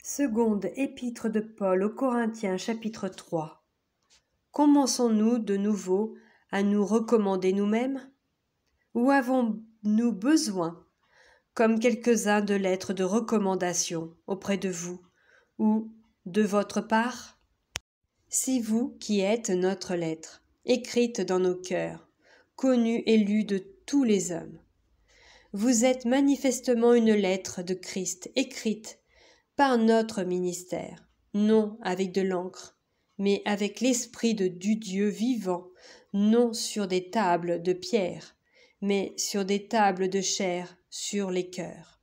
Seconde épître de Paul aux Corinthiens chapitre 3. Commençons-nous de nouveau à nous recommander nous-mêmes? Ou avons-nous besoin, comme quelques-uns, de lettres de recommandation auprès de vous ou de votre part? Si vous qui êtes notre lettre, écrite dans nos cœurs, connue et lue de tous les hommes, vous êtes manifestement une lettre de Christ écrite par notre ministère, non avec de l'encre, mais avec l'esprit du Dieu vivant, non sur des tables de pierre, mais sur des tables de chair sur les cœurs.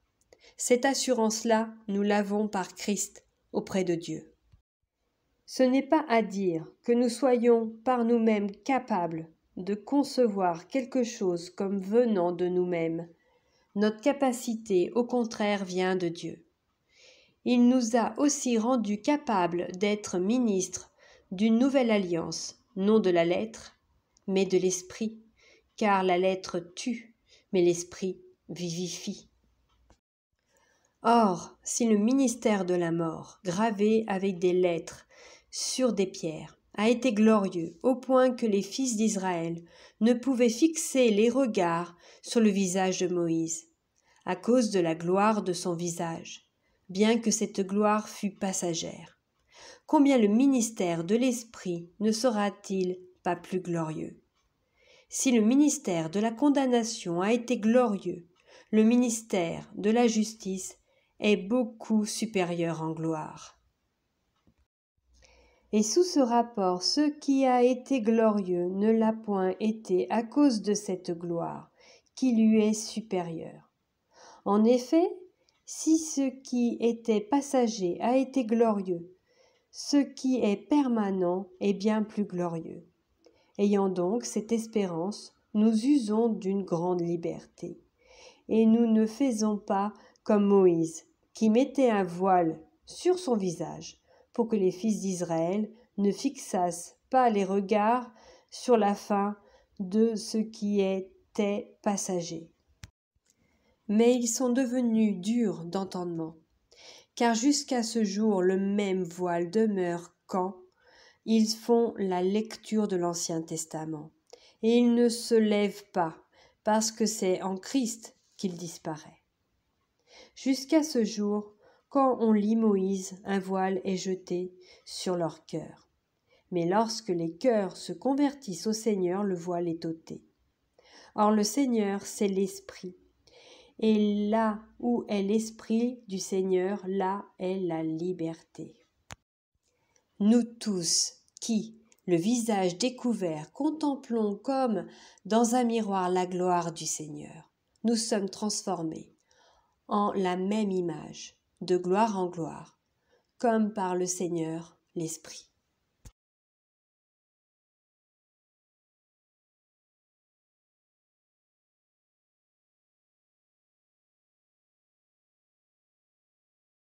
Cette assurance-là, nous l'avons par Christ auprès de Dieu. Ce n'est pas à dire que nous soyons par nous-mêmes capables de concevoir quelque chose comme venant de nous-mêmes. Notre capacité, au contraire, vient de Dieu. Il nous a aussi rendus capables d'être ministres d'une nouvelle alliance, non de la lettre, mais de l'esprit, car la lettre tue, mais l'esprit vivifie. Or, si le ministère de la mort, gravé avec des lettres sur des pierres, a été glorieux au point que les fils d'Israël ne pouvaient fixer les regards sur le visage de Moïse, à cause de la gloire de son visage, bien que cette gloire fût passagère, combien le ministère de l'Esprit ne sera-t-il pas plus glorieux? Si le ministère de la condamnation a été glorieux, le ministère de la justice est beaucoup supérieur en gloire. Et sous ce rapport, ce qui a été glorieux ne l'a point été à cause de cette gloire qui lui est supérieure. En effet, si ce qui était passager a été glorieux, ce qui est permanent est bien plus glorieux. Ayant donc cette espérance, nous usons d'une grande liberté. Et nous ne faisons pas comme Moïse, qui mettait un voile sur son visage, pour que les fils d'Israël ne fixassent pas les regards sur la fin de ce qui était passager. Mais ils sont devenus durs d'entendement, car jusqu'à ce jour le même voile demeure quand ils font la lecture de l'Ancien Testament, et ils ne se lèvent pas, parce que c'est en Christ qu'il disparaît. Jusqu'à ce jour, quand on lit Moïse, un voile est jeté sur leur cœur. Mais lorsque les cœurs se convertissent au Seigneur, le voile est ôté. Or le Seigneur, c'est l'Esprit. Et là où est l'Esprit du Seigneur, là est la liberté. Nous tous qui, le visage découvert, contemplons comme dans un miroir la gloire du Seigneur, nous sommes transformés en la même image, de gloire en gloire, comme par le Seigneur l'Esprit.